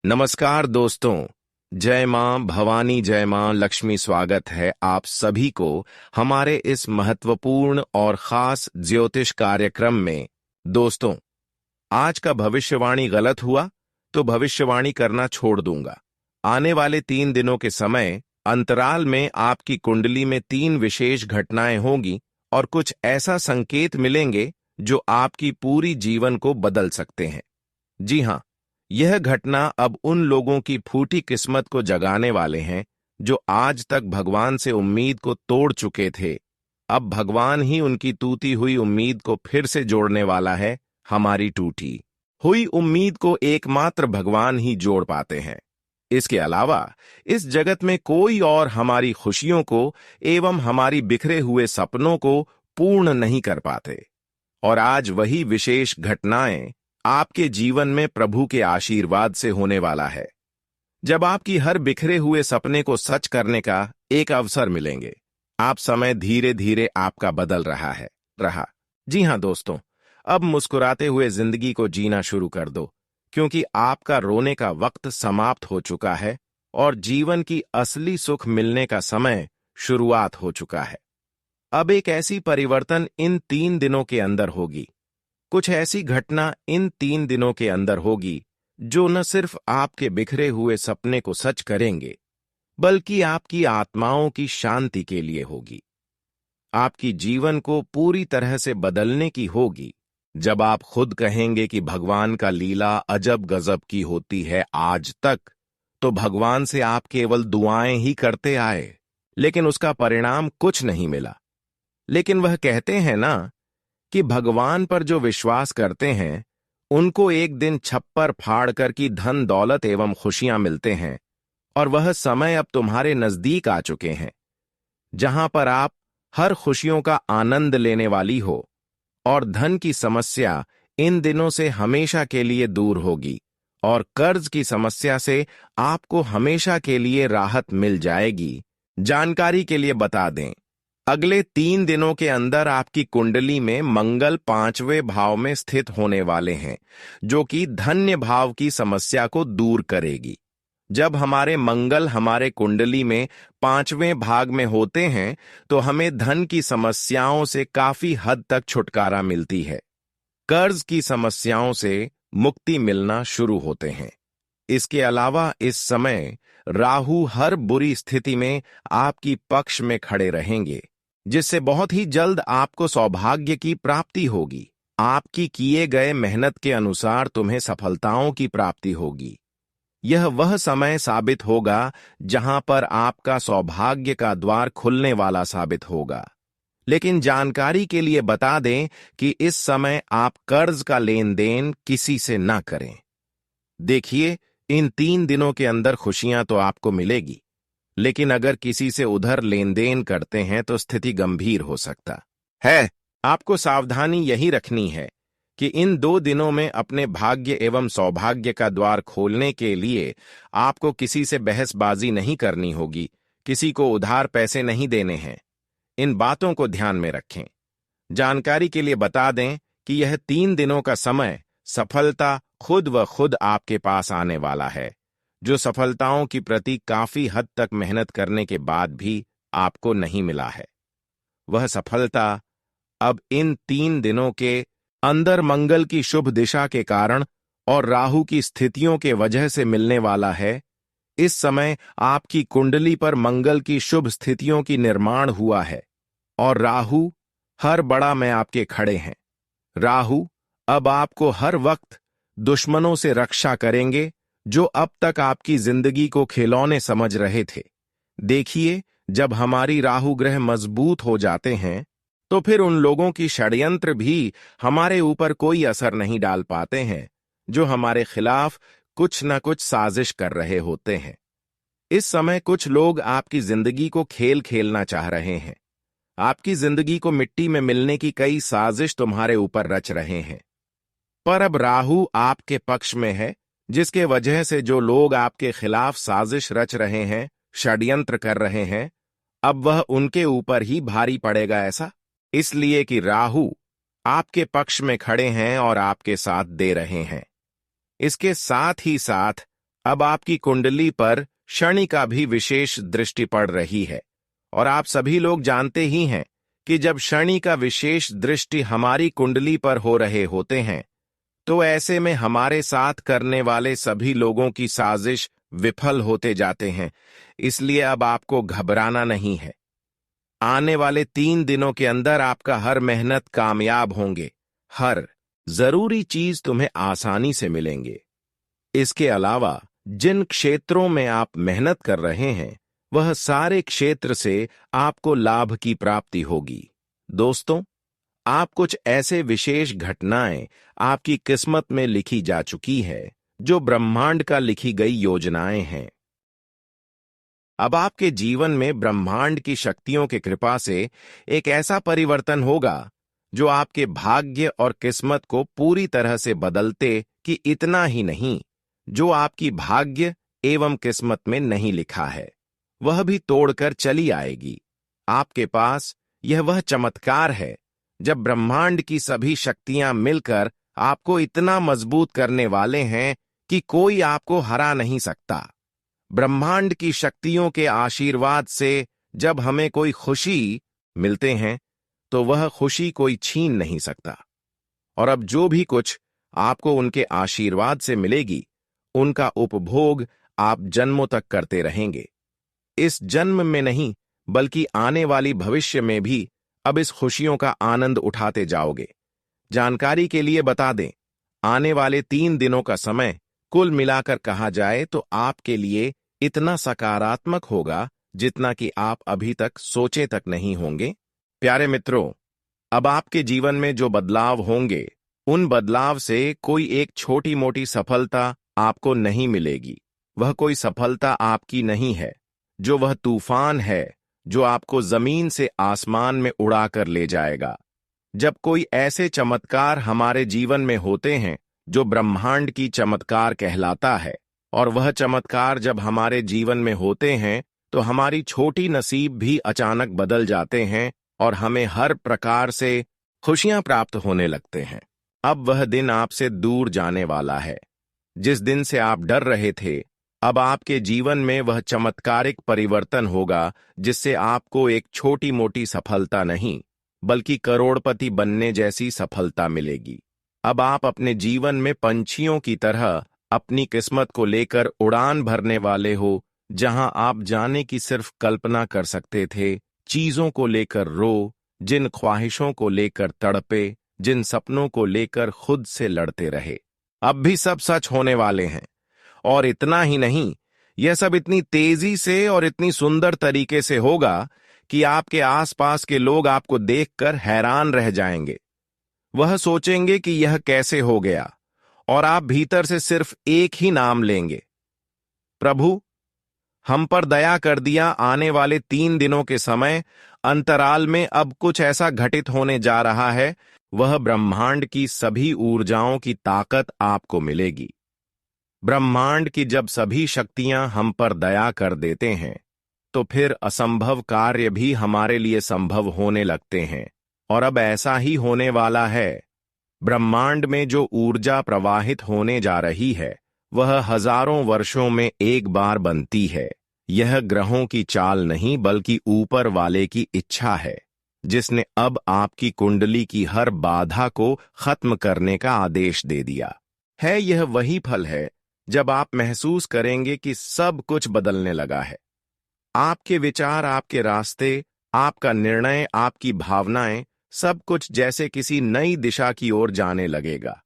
नमस्कार दोस्तों। जय मां भवानी, जय मां लक्ष्मी। स्वागत है आप सभी को हमारे इस महत्वपूर्ण और खास ज्योतिष कार्यक्रम में। दोस्तों, आज का भविष्यवाणी गलत हुआ तो भविष्यवाणी करना छोड़ दूंगा। आने वाले 3 दिनों के समय अंतराल में आपकी कुंडली में 3 विशेष घटनाएं होंगी और कुछ ऐसा संकेत मिलेंगे जो आपकी पूरी जीवन को बदल सकते हैं। जी हां, यह घटना अब उन लोगों की फूटी किस्मत को जगाने वाले हैं जो आज तक भगवान से उम्मीद को तोड़ चुके थे। अब भगवान ही उनकी टूटी हुई उम्मीद को फिर से जोड़ने वाला है। हमारी टूटी हुई उम्मीद को एकमात्र भगवान ही जोड़ पाते हैं। इसके अलावा इस जगत में कोई और हमारी खुशियों को एवं हमारी बिखरे हुए सपनों को पूर्ण नहीं कर पाते। और आज वही विशेष घटनाएं आपके जीवन में प्रभु के आशीर्वाद से होने वाला है, जब आपकी हर बिखरे हुए सपने को सच करने का एक अवसर मिलेंगे। आप समय धीरे धीरे आपका बदल रहा। जी हां दोस्तों, अब मुस्कुराते हुए जिंदगी को जीना शुरू कर दो, क्योंकि आपका रोने का वक्त समाप्त हो चुका है और जीवन की असली सुख मिलने का समय शुरुआत हो चुका है। अब एक ऐसी परिवर्तन इन 3 दिनों के अंदर होगी, कुछ ऐसी घटना इन 3 दिनों के अंदर होगी जो न सिर्फ आपके बिखरे हुए सपने को सच करेंगे, बल्कि आपकी आत्माओं की शांति के लिए होगी। आपकी जीवन को पूरी तरह से बदलने की होगी। जब आप खुद कहेंगे कि भगवान का लीला अजब गजब की होती है आज तक, तो भगवान से आप केवल दुआएं ही करते आए, लेकिन उसका परिणाम कुछ नहीं मिला। लेकिन वह कहते हैं ना कि भगवान पर जो विश्वास करते हैं उनको एक दिन छप्पर फाड़ कर की धन दौलत एवं खुशियां मिलते हैं। और वह समय अब तुम्हारे नजदीक आ चुके हैं, जहां पर आप हर खुशियों का आनंद लेने वाली हो और धन की समस्या इन दिनों से हमेशा के लिए दूर होगी और कर्ज की समस्या से आपको हमेशा के लिए राहत मिल जाएगी। जानकारी के लिए बता दें, अगले 3 दिनों के अंदर आपकी कुंडली में मंगल 5वें भाव में स्थित होने वाले हैं, जो कि धन्य भाव की समस्या को दूर करेगी। जब हमारे मंगल हमारे कुंडली में 5वें भाग में होते हैं तो हमें धन की समस्याओं से काफी हद तक छुटकारा मिलती है। कर्ज की समस्याओं से मुक्ति मिलना शुरू होते हैं। इसके अलावा इस समय राहु हर बुरी स्थिति में आपकी पक्ष में खड़े रहेंगे, जिससे बहुत ही जल्द आपको सौभाग्य की प्राप्ति होगी। आपकी किए गए मेहनत के अनुसार तुम्हें सफलताओं की प्राप्ति होगी। यह वह समय साबित होगा जहां पर आपका सौभाग्य का द्वार खुलने वाला साबित होगा। लेकिन जानकारी के लिए बता दें कि इस समय आप कर्ज का लेन देन किसी से ना करें। देखिए, इन 3 दिनों के अंदर खुशियां तो आपको मिलेगी, लेकिन अगर किसी से उधर लेन देन करते हैं तो स्थिति गंभीर हो सकता है। आपको सावधानी यही रखनी है कि इन 2 दिनों में अपने भाग्य एवं सौभाग्य का द्वार खोलने के लिए आपको किसी से बहसबाजी नहीं करनी होगी, किसी को उधार पैसे नहीं देने हैं। इन बातों को ध्यान में रखें। जानकारी के लिए बता दें कि यह 3 दिनों का समय सफलता खुद व खुद आपके पास आने वाला है, जो सफलताओं की प्रति काफी हद तक मेहनत करने के बाद भी आपको नहीं मिला है। वह सफलता अब इन 3 दिनों के अंदर मंगल की शुभ दिशा के कारण और राहु की स्थितियों के वजह से मिलने वाला है। इस समय आपकी कुंडली पर मंगल की शुभ स्थितियों की निर्माण हुआ है और राहु हर बड़ा में आपके खड़े हैं। राहु अब आपको हर वक्त दुश्मनों से रक्षा करेंगे जो अब तक आपकी जिंदगी को खिलौने समझ रहे थे। देखिए, जब हमारी राहु ग्रह मजबूत हो जाते हैं तो फिर उन लोगों की षड्यंत्र भी हमारे ऊपर कोई असर नहीं डाल पाते हैं जो हमारे खिलाफ कुछ न कुछ साजिश कर रहे होते हैं। इस समय कुछ लोग आपकी जिंदगी को खेल खेलना चाह रहे हैं। आपकी जिंदगी को मिट्टी में मिलने की कई साजिश तुम्हारे ऊपर रच रहे हैं, पर अब राहु आपके पक्ष में है, जिसके वजह से जो लोग आपके खिलाफ साजिश रच रहे हैं, षड्यंत्र कर रहे हैं, अब वह उनके ऊपर ही भारी पड़ेगा। ऐसा इसलिए कि राहु आपके पक्ष में खड़े हैं और आपके साथ दे रहे हैं। इसके साथ ही साथ अब आपकी कुंडली पर शनि का भी विशेष दृष्टि पड़ रही है, और आप सभी लोग जानते ही हैं कि जब शनि का विशेष दृष्टि हमारी कुंडली पर हो रहे होते हैं, तो ऐसे में हमारे साथ करने वाले सभी लोगों की साजिश विफल होते जाते हैं। इसलिए अब आपको घबराना नहीं है। आने वाले 3 दिनों के अंदर आपका हर मेहनत कामयाब होंगे। हर जरूरी चीज तुम्हें आसानी से मिलेंगे। इसके अलावा जिन क्षेत्रों में आप मेहनत कर रहे हैं, वह सारे क्षेत्र से आपको लाभ की प्राप्ति होगी। दोस्तों, आप कुछ ऐसे विशेष घटनाएं आपकी किस्मत में लिखी जा चुकी है जो ब्रह्मांड का लिखी गई योजनाएं हैं। अब आपके जीवन में ब्रह्मांड की शक्तियों की कृपा से एक ऐसा परिवर्तन होगा जो आपके भाग्य और किस्मत को पूरी तरह से बदलते कि इतना ही नहीं, जो आपकी भाग्य एवं किस्मत में नहीं लिखा है वह भी तोड़कर चली आएगी। आपके पास यह वह चमत्कार है जब ब्रह्मांड की सभी शक्तियां मिलकर आपको इतना मजबूत करने वाले हैं कि कोई आपको हरा नहीं सकता। ब्रह्मांड की शक्तियों के आशीर्वाद से जब हमें कोई खुशी मिलते हैं तो वह खुशी कोई छीन नहीं सकता। और अब जो भी कुछ आपको उनके आशीर्वाद से मिलेगी, उनका उपभोग आप जन्मों तक करते रहेंगे। इस जन्म में नहीं बल्कि आने वाली भविष्य में भी अब इस खुशियों का आनंद उठाते जाओगे। जानकारी के लिए बता दें, आने वाले 3 दिनों का समय कुल मिलाकर कहा जाए तो आपके लिए इतना सकारात्मक होगा जितना कि आप अभी तक सोचे तक नहीं होंगे। प्यारे मित्रों, अब आपके जीवन में जो बदलाव होंगे, उन बदलाव से कोई एक छोटी मोटी सफलता आपको नहीं मिलेगी। वह कोई सफलता आपकी नहीं है, जो वह तूफान है जो आपको जमीन से आसमान में उड़ाकर ले जाएगा। जब कोई ऐसे चमत्कार हमारे जीवन में होते हैं जो ब्रह्मांड की चमत्कार कहलाता है, और वह चमत्कार जब हमारे जीवन में होते हैं तो हमारी छोटी नसीब भी अचानक बदल जाते हैं और हमें हर प्रकार से खुशियां प्राप्त होने लगते हैं। अब वह दिन आपसे दूर जाने वाला है। जिस दिन से आप डर रहे थे, अब आपके जीवन में वह चमत्कारिक परिवर्तन होगा जिससे आपको एक छोटी मोटी सफलता नहीं बल्कि करोड़पति बनने जैसी सफलता मिलेगी। अब आप अपने जीवन में पंछियों की तरह अपनी किस्मत को लेकर उड़ान भरने वाले हो, जहां आप जाने की सिर्फ कल्पना कर सकते थे। चीजों को लेकर रो, जिन ख्वाहिशों को लेकर तड़पे, जिन सपनों को लेकर खुद से लड़ते रहे, अब भी सब सच होने वाले हैं। और इतना ही नहीं, यह सब इतनी तेजी से और इतनी सुंदर तरीके से होगा कि आपके आसपास के लोग आपको देखकर हैरान रह जाएंगे। वह सोचेंगे कि यह कैसे हो गया, और आप भीतर से सिर्फ एक ही नाम लेंगे, प्रभु हम पर दया कर दिया। आने वाले 3 दिनों के समय अंतराल में अब कुछ ऐसा घटित होने जा रहा है, वह ब्रह्मांड की सभी ऊर्जाओं की ताकत आपको मिलेगी। ब्रह्मांड की जब सभी शक्तियां हम पर दया कर देते हैं तो फिर असंभव कार्य भी हमारे लिए संभव होने लगते हैं, और अब ऐसा ही होने वाला है। ब्रह्मांड में जो ऊर्जा प्रवाहित होने जा रही है वह हजारों वर्षों में एक बार बनती है। यह ग्रहों की चाल नहीं बल्कि ऊपर वाले की इच्छा है, जिसने अब आपकी कुंडली की हर बाधा को खत्म करने का आदेश दे दिया है। यह वही फल है जब आप महसूस करेंगे कि सब कुछ बदलने लगा है। आपके विचार, आपके रास्ते, आपका निर्णय, आपकी भावनाएं, सब कुछ जैसे किसी नई दिशा की ओर जाने लगेगा।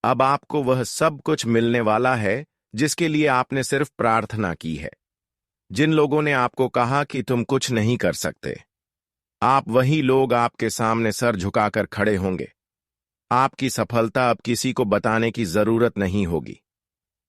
अब आपको वह सब कुछ मिलने वाला है जिसके लिए आपने सिर्फ प्रार्थना की है। जिन लोगों ने आपको कहा कि तुम कुछ नहीं कर सकते, आप वही लोग आपके सामने सर झुकाकर खड़े होंगे। आपकी सफलता अब किसी को बताने की जरूरत नहीं होगी,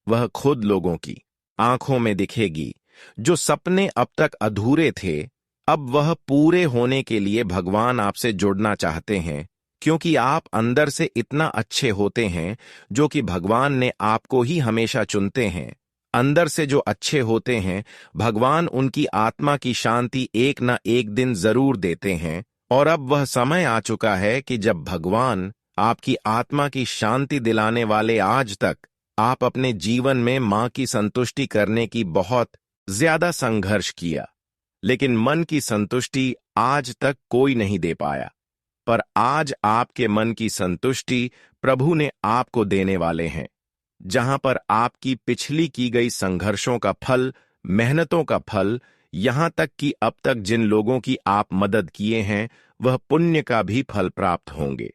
वह खुद लोगों की आंखों में दिखेगी। जो सपने अब तक अधूरे थे, अब वह पूरे होने के लिए भगवान आपसे जुड़ना चाहते हैं, क्योंकि आप अंदर से इतना अच्छे होते हैं जो कि भगवान ने आपको ही हमेशा चुनते हैं। अंदर से जो अच्छे होते हैं, भगवान उनकी आत्मा की शांति एक ना एक दिन जरूर देते हैं। और अब वह समय आ चुका है कि जब भगवान आपकी आत्मा की शांति दिलाने वाले आज तक आप अपने जीवन में मां की संतुष्टि करने की बहुत ज्यादा संघर्ष किया, लेकिन मन की संतुष्टि आज तक कोई नहीं दे पाया। पर आज आपके मन की संतुष्टि प्रभु ने आपको देने वाले हैं, जहां पर आपकी पिछली की गई संघर्षों का फल, मेहनतों का फल, यहां तक कि अब तक जिन लोगों की आप मदद किए हैं वह पुण्य का भी फल प्राप्त होंगे।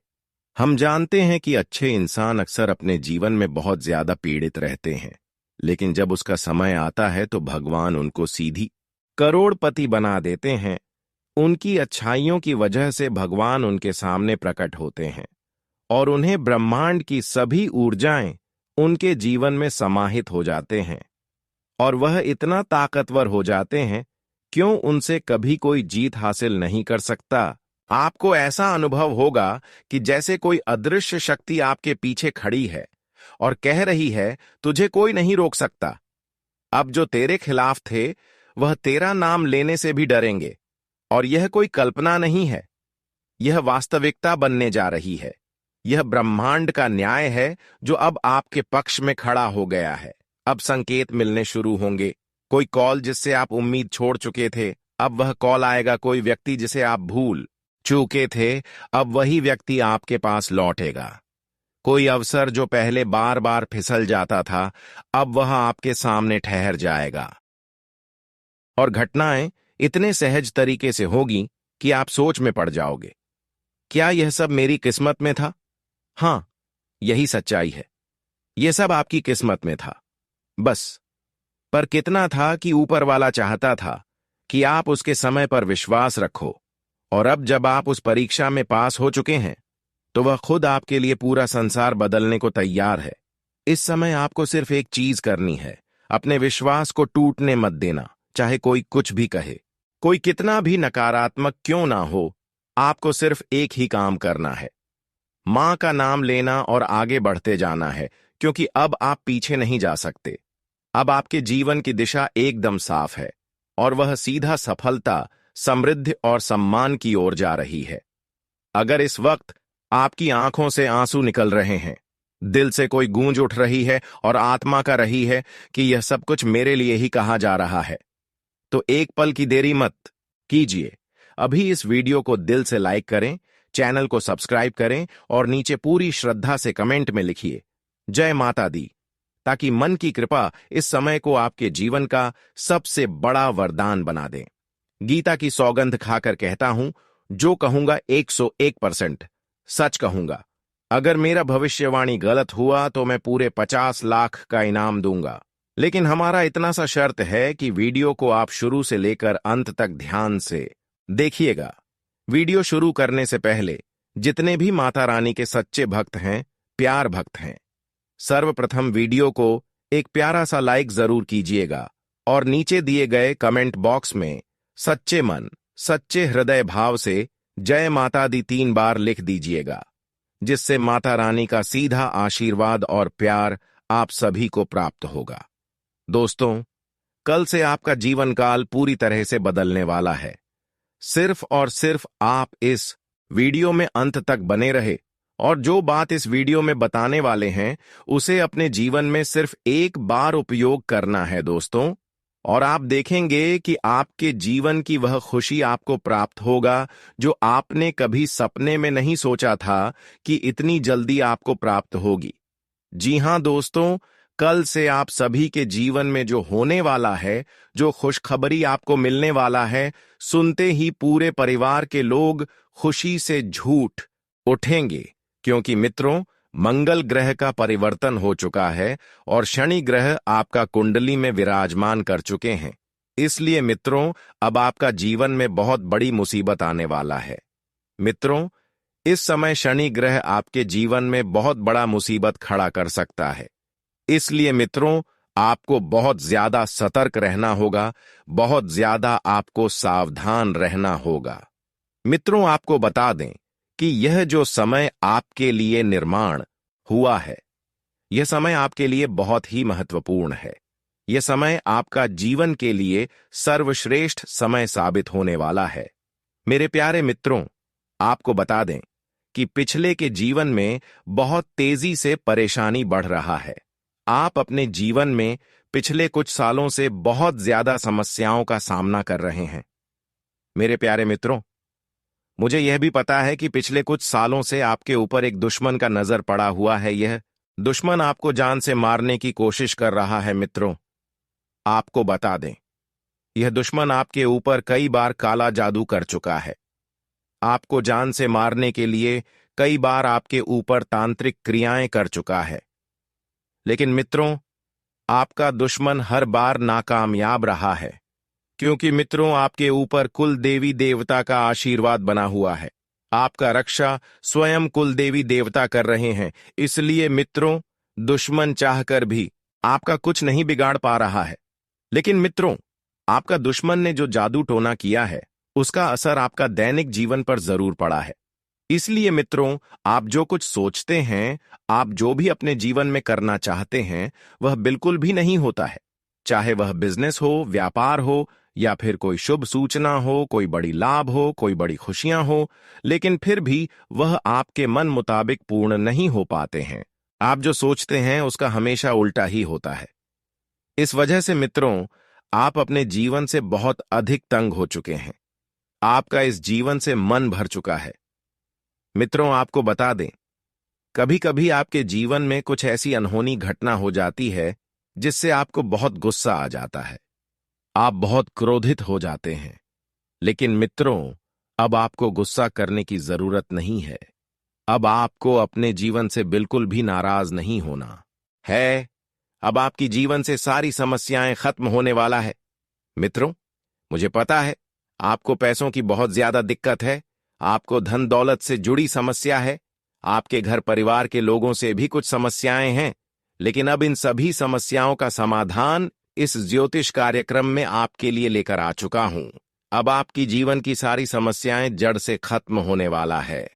हम जानते हैं कि अच्छे इंसान अक्सर अपने जीवन में बहुत ज्यादा पीड़ित रहते हैं, लेकिन जब उसका समय आता है तो भगवान उनको सीधी करोड़पति बना देते हैं। उनकी अच्छाइयों की वजह से भगवान उनके सामने प्रकट होते हैं और उन्हें ब्रह्मांड की सभी ऊर्जाएं उनके जीवन में समाहित हो जाते हैं और वह इतना ताकतवर हो जाते हैं, क्यों उनसे कभी कोई जीत हासिल नहीं कर सकता। आपको ऐसा अनुभव होगा कि जैसे कोई अदृश्य शक्ति आपके पीछे खड़ी है और कह रही है, तुझे कोई नहीं रोक सकता। अब जो तेरे खिलाफ थे वह तेरा नाम लेने से भी डरेंगे, और यह कोई कल्पना नहीं है, यह वास्तविकता बनने जा रही है। यह ब्रह्मांड का न्याय है जो अब आपके पक्ष में खड़ा हो गया है। अब संकेत मिलने शुरू होंगे। कोई कॉल जिससे आप उम्मीद छोड़ चुके थे, अब वह कॉल आएगा। कोई व्यक्ति जिसे आप भूल चुके थे, अब वही व्यक्ति आपके पास लौटेगा। कोई अवसर जो पहले बार बार फिसल जाता था, अब वह आपके सामने ठहर जाएगा। और घटनाएं इतने सहज तरीके से होगी कि आप सोच में पड़ जाओगे, क्या यह सब मेरी किस्मत में था? हां, यही सच्चाई है। यह सब आपकी किस्मत में था, बस। पर कितना था कि ऊपर वाला चाहता था कि आप उसके समय पर विश्वास रखो, और अब जब आप उस परीक्षा में पास हो चुके हैं तो वह खुद आपके लिए पूरा संसार बदलने को तैयार है। इस समय आपको सिर्फ एक चीज करनी है, अपने विश्वास को टूटने मत देना। चाहे कोई कुछ भी कहे, कोई कितना भी नकारात्मक क्यों ना हो, आपको सिर्फ एक ही काम करना है, मां का नाम लेना और आगे बढ़ते जाना है, क्योंकि अब आप पीछे नहीं जा सकते। अब आपके जीवन की दिशा एकदम साफ है और वह सीधा सफलता, समृद्धि और सम्मान की ओर जा रही है। अगर इस वक्त आपकी आंखों से आंसू निकल रहे हैं, दिल से कोई गूंज उठ रही है और आत्मा का रही है कि यह सब कुछ मेरे लिए ही कहा जा रहा है, तो एक पल की देरी मत कीजिए। अभी इस वीडियो को दिल से लाइक करें, चैनल को सब्सक्राइब करें और नीचे पूरी श्रद्धा से कमेंट में लिखिए, जय माता दी, ताकि मन की कृपा इस समय को आपके जीवन का सबसे बड़ा वरदान बना दे। गीता की सौगंध खाकर कहता हूं, जो कहूंगा 101% सच कहूंगा। अगर मेरा भविष्यवाणी गलत हुआ तो मैं पूरे 50 लाख का इनाम दूंगा। लेकिन हमारा इतना सा शर्त है कि वीडियो को आप शुरू से लेकर अंत तक ध्यान से देखिएगा। वीडियो शुरू करने से पहले जितने भी माता रानी के सच्चे भक्त हैं, प्यार भक्त हैं, सर्वप्रथम वीडियो को एक प्यारा सा लाइक जरूर कीजिएगा और नीचे दिए गए कमेंट बॉक्स में सच्चे मन, सच्चे हृदय भाव से जय माता दी 3 बार लिख दीजिएगा, जिससे माता रानी का सीधा आशीर्वाद और प्यार आप सभी को प्राप्त होगा। दोस्तों, कल से आपका जीवन काल पूरी तरह से बदलने वाला है। सिर्फ और सिर्फ आप इस वीडियो में अंत तक बने रहे और जो बात इस वीडियो में बताने वाले हैं उसे अपने जीवन में सिर्फ एक बार उपयोग करना है दोस्तों, और आप देखेंगे कि आपके जीवन की वह खुशी आपको प्राप्त होगा जो आपने कभी सपने में नहीं सोचा था कि इतनी जल्दी आपको प्राप्त होगी। जी हां दोस्तों, कल से आप सभी के जीवन में जो होने वाला है, जो खुशखबरी आपको मिलने वाला है, सुनते ही पूरे परिवार के लोग खुशी से झूठ उठेंगे, क्योंकि मित्रों, मंगल ग्रह का परिवर्तन हो चुका है और शनि ग्रह आपका कुंडली में विराजमान कर चुके हैं। इसलिए मित्रों, अब आपका जीवन में बहुत बड़ी मुसीबत आने वाला है। मित्रों, इस समय शनि ग्रह आपके जीवन में बहुत बड़ा मुसीबत खड़ा कर सकता है। इसलिए मित्रों, आपको बहुत ज्यादा सतर्क रहना होगा, बहुत ज्यादा आपको सावधान रहना होगा। मित्रों, आपको बता दें कि यह जो समय आपके लिए निर्माण हुआ है, यह समय आपके लिए बहुत ही महत्वपूर्ण है। यह समय आपका जीवन के लिए सर्वश्रेष्ठ समय साबित होने वाला है। मेरे प्यारे मित्रों, आपको बता दें कि पिछले के जीवन में बहुत तेजी से परेशानी बढ़ रहा है। आप अपने जीवन में पिछले कुछ सालों से बहुत ज्यादा समस्याओं का सामना कर रहे हैं। मेरे प्यारे मित्रों, मुझे यह भी पता है कि पिछले कुछ सालों से आपके ऊपर एक दुश्मन का नजर पड़ा हुआ है। यह दुश्मन आपको जान से मारने की कोशिश कर रहा है। मित्रों, आपको बता दें, यह दुश्मन आपके ऊपर कई बार काला जादू कर चुका है। आपको जान से मारने के लिए कई बार आपके ऊपर तांत्रिक क्रियाएं कर चुका है। लेकिन मित्रों, आपका दुश्मन हर बार नाकामयाब रहा है, क्योंकि मित्रों, आपके ऊपर कुल देवी देवता का आशीर्वाद बना हुआ है। आपका रक्षा स्वयं कुल देवी देवता कर रहे हैं। इसलिए मित्रों, दुश्मन चाहकर भी आपका कुछ नहीं बिगाड़ पा रहा है। लेकिन मित्रों, आपका दुश्मन ने जो जादू टोना किया है, उसका असर आपका दैनिक जीवन पर जरूर पड़ा है। इसलिए मित्रों, आप जो कुछ सोचते हैं, आप जो भी अपने जीवन में करना चाहते हैं, वह बिल्कुल भी नहीं होता है। चाहे वह बिजनेस हो, व्यापार हो, या फिर कोई शुभ सूचना हो, कोई बड़ी लाभ हो, कोई बड़ी खुशियां हो, लेकिन फिर भी वह आपके मन मुताबिक पूर्ण नहीं हो पाते हैं। आप जो सोचते हैं उसका हमेशा उल्टा ही होता है। इस वजह से मित्रों, आप अपने जीवन से बहुत अधिक तंग हो चुके हैं। आपका इस जीवन से मन भर चुका है। मित्रों, आपको बता दें, कभी कभी आपके जीवन में कुछ ऐसी अनहोनी घटना हो जाती है जिससे आपको बहुत गुस्सा आ जाता है। आप बहुत क्रोधित हो जाते हैं। लेकिन मित्रों, अब आपको गुस्सा करने की जरूरत नहीं है। अब आपको अपने जीवन से बिल्कुल भी नाराज नहीं होना है। अब आपकी जीवन से सारी समस्याएं खत्म होने वाला है। मित्रों, मुझे पता है आपको पैसों की बहुत ज्यादा दिक्कत है। आपको धन दौलत से जुड़ी समस्या है। आपके घर परिवार के लोगों से भी कुछ समस्याएं हैं। लेकिन अब इन सभी समस्याओं का समाधान इस ज्योतिष कार्यक्रम में आपके लिए लेकर आ चुका हूं। अब आपकी जीवन की सारी समस्याएं जड़ से खत्म होने वाला है।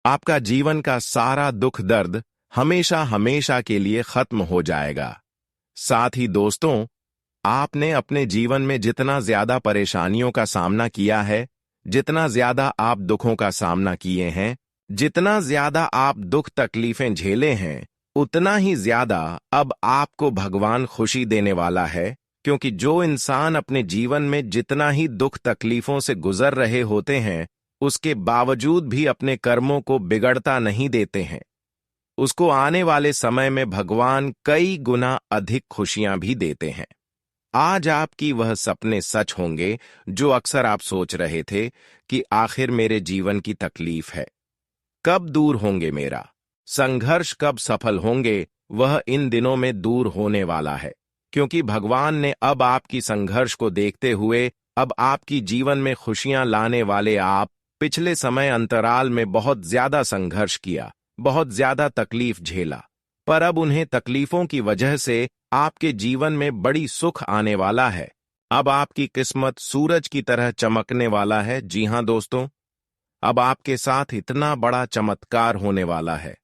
आपका जीवन का सारा दुख दर्द हमेशा हमेशा के लिए खत्म हो जाएगा। साथ ही दोस्तों, आपने अपने जीवन में जितना ज्यादा परेशानियों का सामना किया है, जितना ज्यादा आप दुखों का सामना किए हैं, जितना ज्यादा आप दुख तकलीफें झेले हैं, उतना ही ज्यादा अब आपको भगवान खुशी देने वाला है। क्योंकि जो इंसान अपने जीवन में जितना ही दुख तकलीफों से गुजर रहे होते हैं, उसके बावजूद भी अपने कर्मों को बिगड़ता नहीं देते हैं, उसको आने वाले समय में भगवान कई गुना अधिक खुशियां भी देते हैं। आज आपकी वह सपने सच होंगे जो अक्सर आप सोच रहे थे कि आखिर मेरे जीवन की तकलीफ है, कब दूर होंगे, मेरा संघर्ष कब सफल होंगे, वह इन दिनों में दूर होने वाला है। क्योंकि भगवान ने अब आपकी संघर्ष को देखते हुए अब आपकी जीवन में खुशियां लाने वाले आप पिछले समय अंतराल में बहुत ज्यादा संघर्ष किया, बहुत ज्यादा तकलीफ झेला, पर अब उन्हें तकलीफों की वजह से आपके जीवन में बड़ी सुख आने वाला है। अब आपकी किस्मत सूरज की तरह चमकने वाला है। जी हां दोस्तों, अब आपके साथ इतना बड़ा चमत्कार होने वाला है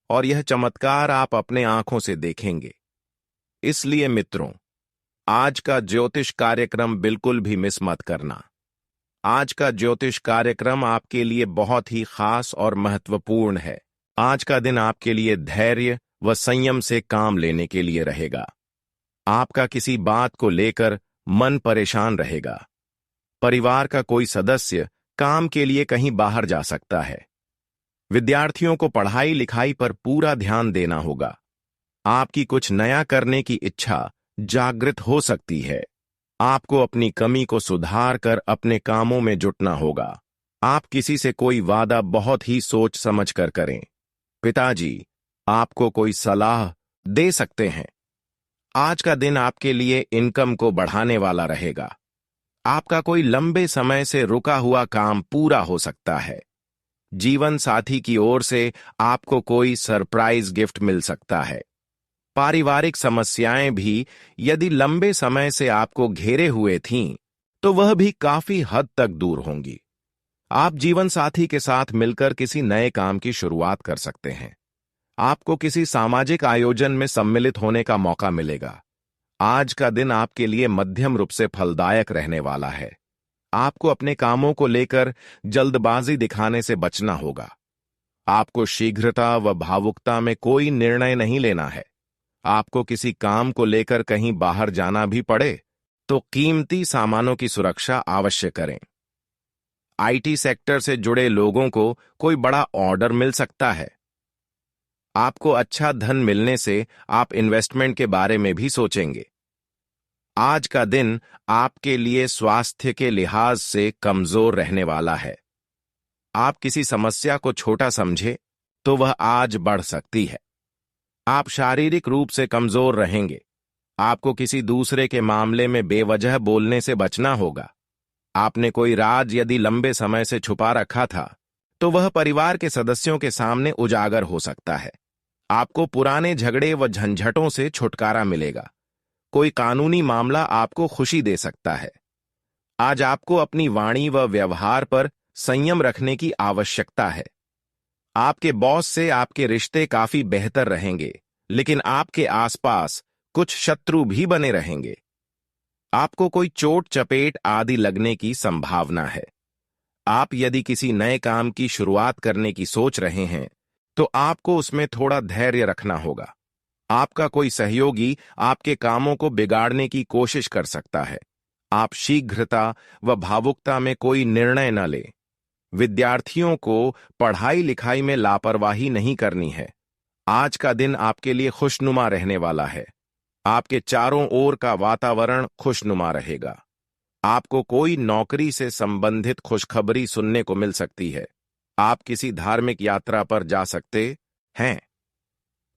और यह चमत्कार आप अपने आंखों से देखेंगे। इसलिए मित्रों, आज का ज्योतिष कार्यक्रम बिल्कुल भी मिस मत करना। आज का ज्योतिष कार्यक्रम आपके लिए बहुत ही खास और महत्वपूर्ण है। आज का दिन आपके लिए धैर्य व संयम से काम लेने के लिए रहेगा। आपका किसी बात को लेकर मन परेशान रहेगा। परिवार का कोई सदस्य काम के लिए कहीं बाहर जा सकता है। विद्यार्थियों को पढ़ाई लिखाई पर पूरा ध्यान देना होगा। आपकी कुछ नया करने की इच्छा जागृत हो सकती है। आपको अपनी कमी को सुधार कर अपने कामों में जुटना होगा। आप किसी से कोई वादा बहुत ही सोच समझ कर करें। पिताजी आपको कोई सलाह दे सकते हैं। आज का दिन आपके लिए इनकम को बढ़ाने वाला रहेगा। आपका कोई लंबे समय से रुका हुआ काम पूरा हो सकता है। जीवन साथी की ओर से आपको कोई सरप्राइज गिफ्ट मिल सकता है। पारिवारिक समस्याएं भी यदि लंबे समय से आपको घेरे हुए थीं, तो वह भी काफी हद तक दूर होंगी। आप जीवन साथी के साथ मिलकर किसी नए काम की शुरुआत कर सकते हैं। आपको किसी सामाजिक आयोजन में सम्मिलित होने का मौका मिलेगा। आज का दिन आपके लिए मध्यम रूप से फलदायक रहने वाला है। आपको अपने कामों को लेकर जल्दबाजी दिखाने से बचना होगा। आपको शीघ्रता व भावुकता में कोई निर्णय नहीं लेना है। आपको किसी काम को लेकर कहीं बाहर जाना भी पड़े तो कीमती सामानों की सुरक्षा अवश्य करें। आईटी सेक्टर से जुड़े लोगों को कोई बड़ा ऑर्डर मिल सकता है। आपको अच्छा धन मिलने से आप इन्वेस्टमेंट के बारे में भी सोचेंगे। आज का दिन आपके लिए स्वास्थ्य के लिहाज से कमजोर रहने वाला है। आप किसी समस्या को छोटा समझे तो वह आज बढ़ सकती है। आप शारीरिक रूप से कमजोर रहेंगे। आपको किसी दूसरे के मामले में बेवजह बोलने से बचना होगा। आपने कोई राज यदि लंबे समय से छुपा रखा था तो वह परिवार के सदस्यों के सामने उजागर हो सकता है। आपको पुराने झगड़े व झंझटों से छुटकारा मिलेगा। कोई कानूनी मामला आपको खुशी दे सकता है। आज आपको अपनी वाणी व व्यवहार पर संयम रखने की आवश्यकता है। आपके बॉस से आपके रिश्ते काफी बेहतर रहेंगे, लेकिन आपके आसपास कुछ शत्रु भी बने रहेंगे। आपको कोई चोट चपेट आदि लगने की संभावना है। आप यदि किसी नए काम की शुरुआत करने की सोच रहे हैं तो आपको उसमें थोड़ा धैर्य रखना होगा। आपका कोई सहयोगी आपके कामों को बिगाड़ने की कोशिश कर सकता है। आप शीघ्रता व भावुकता में कोई निर्णय न लें। विद्यार्थियों को पढ़ाई लिखाई में लापरवाही नहीं करनी है। आज का दिन आपके लिए खुशनुमा रहने वाला है। आपके चारों ओर का वातावरण खुशनुमा रहेगा। आपको कोई नौकरी से संबंधित खुशखबरी सुनने को मिल सकती है। आप किसी धार्मिक यात्रा पर जा सकते हैं।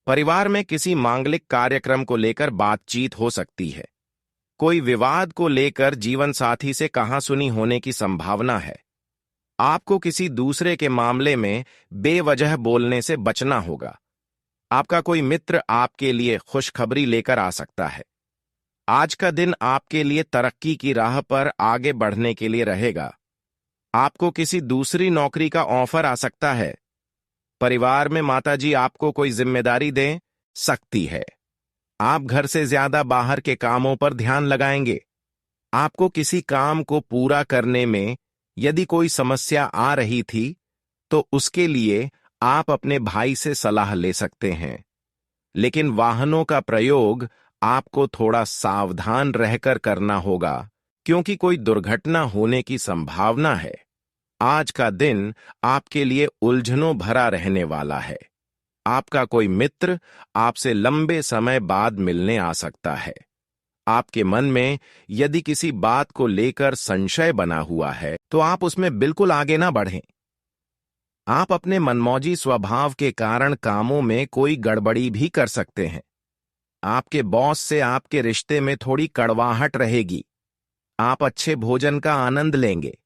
परिवार में किसी मांगलिक कार्यक्रम को लेकर बातचीत हो सकती है। कोई विवाद को लेकर जीवन साथी से कहासुनी होने की संभावना है। आपको किसी दूसरे के मामले में बेवजह बोलने से बचना होगा। आपका कोई मित्र आपके लिए खुशखबरी लेकर आ सकता है। आज का दिन आपके लिए तरक्की की राह पर आगे बढ़ने के लिए रहेगा। आपको किसी दूसरी नौकरी का ऑफर आ सकता है। परिवार में माताजी आपको कोई जिम्मेदारी दे सकती है। आप घर से ज्यादा बाहर के कामों पर ध्यान लगाएंगे। आपको किसी काम को पूरा करने में यदि कोई समस्या आ रही थी तो उसके लिए आप अपने भाई से सलाह ले सकते हैं। लेकिन वाहनों का प्रयोग आपको थोड़ा सावधान रहकर करना होगा, क्योंकि कोई दुर्घटना होने की संभावना है। आज का दिन आपके लिए उलझनों भरा रहने वाला है। आपका कोई मित्र आपसे लंबे समय बाद मिलने आ सकता है। आपके मन में यदि किसी बात को लेकर संशय बना हुआ है तो आप उसमें बिल्कुल आगे ना बढ़ें। आप अपने मनमौजी स्वभाव के कारण कामों में कोई गड़बड़ी भी कर सकते हैं। आपके बॉस से आपके रिश्ते में थोड़ी कड़वाहट रहेगी। आप अच्छे भोजन का आनंद लेंगे।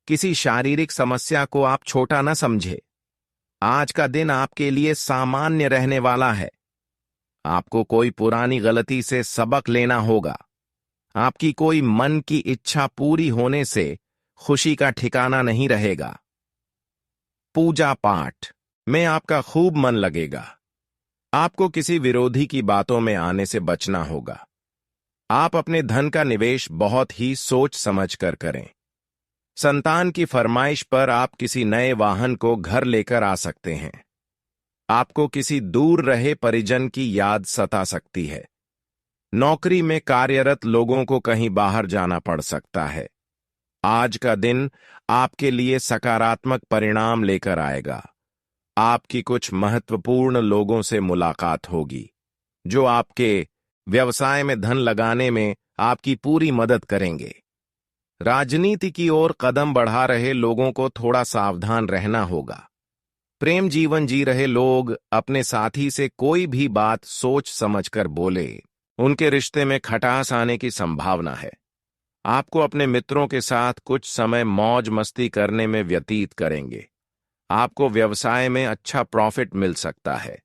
किसी शारीरिक समस्या को आप छोटा न समझे। आज का दिन आपके लिए सामान्य रहने वाला है। आपको कोई पुरानी गलती से सबक लेना होगा। आपकी कोई मन की इच्छा पूरी होने से खुशी का ठिकाना नहीं रहेगा। पूजा पाठ में आपका खूब मन लगेगा। आपको किसी विरोधी की बातों में आने से बचना होगा। आप अपने धन का निवेश बहुत ही सोच समझ कर करें। संतान की फरमाइश पर आप किसी नए वाहन को घर लेकर आ सकते हैं। आपको किसी दूर रहे परिजन की याद सता सकती है। नौकरी में कार्यरत लोगों को कहीं बाहर जाना पड़ सकता है। आज का दिन आपके लिए सकारात्मक परिणाम लेकर आएगा। आपकी कुछ महत्वपूर्ण लोगों से मुलाकात होगी, जो आपके व्यवसाय में धन लगाने में आपकी पूरी मदद करेंगे। राजनीति की ओर कदम बढ़ा रहे लोगों को थोड़ा सावधान रहना होगा। प्रेम जीवन जी रहे लोग अपने साथी से कोई भी बात सोच समझकर बोले। उनके रिश्ते में खटास आने की संभावना है। आपको अपने मित्रों के साथ कुछ समय मौज मस्ती करने में व्यतीत करेंगे। आपको व्यवसाय में अच्छा प्रॉफिट मिल सकता है।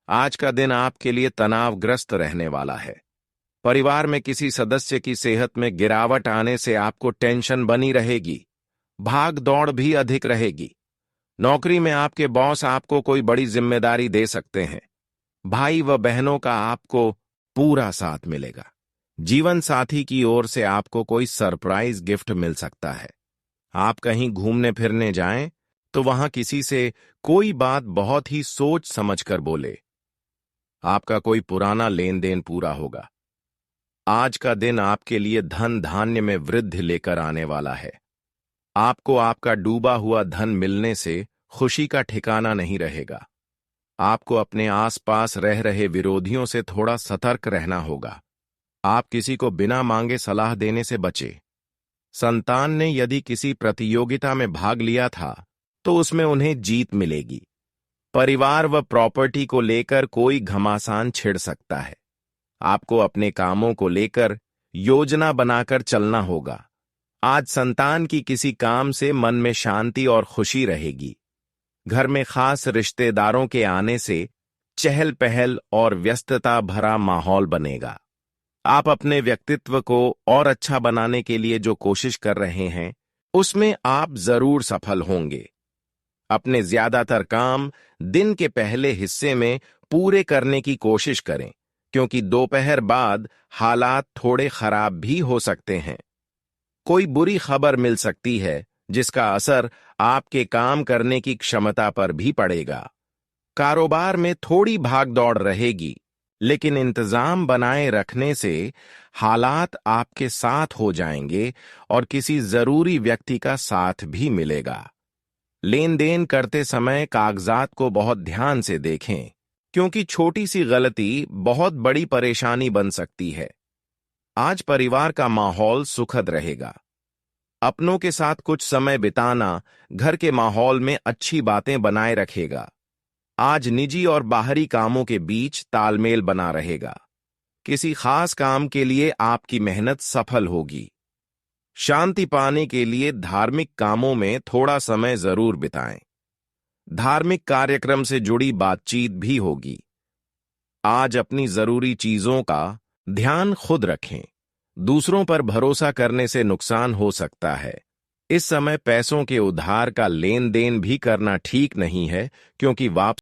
आज का दिन आपके लिए तनावग्रस्त रहने वाला है। परिवार में किसी सदस्य की सेहत में गिरावट आने से आपको टेंशन बनी रहेगी। भाग दौड़ भी अधिक रहेगी। नौकरी में आपके बॉस आपको कोई बड़ी जिम्मेदारी दे सकते हैं। भाई व बहनों का आपको पूरा साथ मिलेगा। जीवन साथी की ओर से आपको कोई सरप्राइज गिफ्ट मिल सकता है। आप कहीं घूमने फिरने जाएं तो वहां किसी से कोई बात बहुत ही सोच समझकर बोले। आपका कोई पुराना लेन देन पूरा होगा। आज का दिन आपके लिए धन धान्य में वृद्धि लेकर आने वाला है। आपको आपका डूबा हुआ धन मिलने से खुशी का ठिकाना नहीं रहेगा। आपको अपने आसपास रह रहे विरोधियों से थोड़ा सतर्क रहना होगा। आप किसी को बिना मांगे सलाह देने से बचे। संतान ने यदि किसी प्रतियोगिता में भाग लिया था तो उसमें उन्हें जीत मिलेगी। परिवार व प्रॉपर्टी को लेकर कोई घमासान छिड़ सकता है। आपको अपने कामों को लेकर योजना बनाकर चलना होगा। आज संतान की किसी काम से मन में शांति और खुशी रहेगी। घर में खास रिश्तेदारों के आने से चहल पहल और व्यस्तता भरा माहौल बनेगा। आप अपने व्यक्तित्व को और अच्छा बनाने के लिए जो कोशिश कर रहे हैं उसमें आप जरूर सफल होंगे। अपने ज्यादातर काम दिन के पहले हिस्से में पूरे करने की कोशिश करें, क्योंकि दोपहर बाद हालात थोड़े खराब भी हो सकते हैं। कोई बुरी खबर मिल सकती है जिसका असर आपके काम करने की क्षमता पर भी पड़ेगा। कारोबार में थोड़ी भागदौड़ रहेगी, लेकिन इंतजाम बनाए रखने से हालात आपके साथ हो जाएंगे और किसी जरूरी व्यक्ति का साथ भी मिलेगा। लेन देन करते समय कागजात को बहुत ध्यान से देखें, क्योंकि छोटी सी गलती बहुत बड़ी परेशानी बन सकती है। आज परिवार का माहौल सुखद रहेगा। अपनों के साथ कुछ समय बिताना घर के माहौल में अच्छी बातें बनाए रखेगा। आज निजी और बाहरी कामों के बीच तालमेल बना रहेगा। किसी खास काम के लिए आपकी मेहनत सफल होगी। शांति पाने के लिए धार्मिक कामों में थोड़ा समय जरूर बिताएं। धार्मिक कार्यक्रम से जुड़ी बातचीत भी होगी। आज अपनी जरूरी चीजों का ध्यान खुद रखें। दूसरों पर भरोसा करने से नुकसान हो सकता है। इस समय पैसों के उधार का लेन देन भी करना ठीक नहीं है, क्योंकि वापस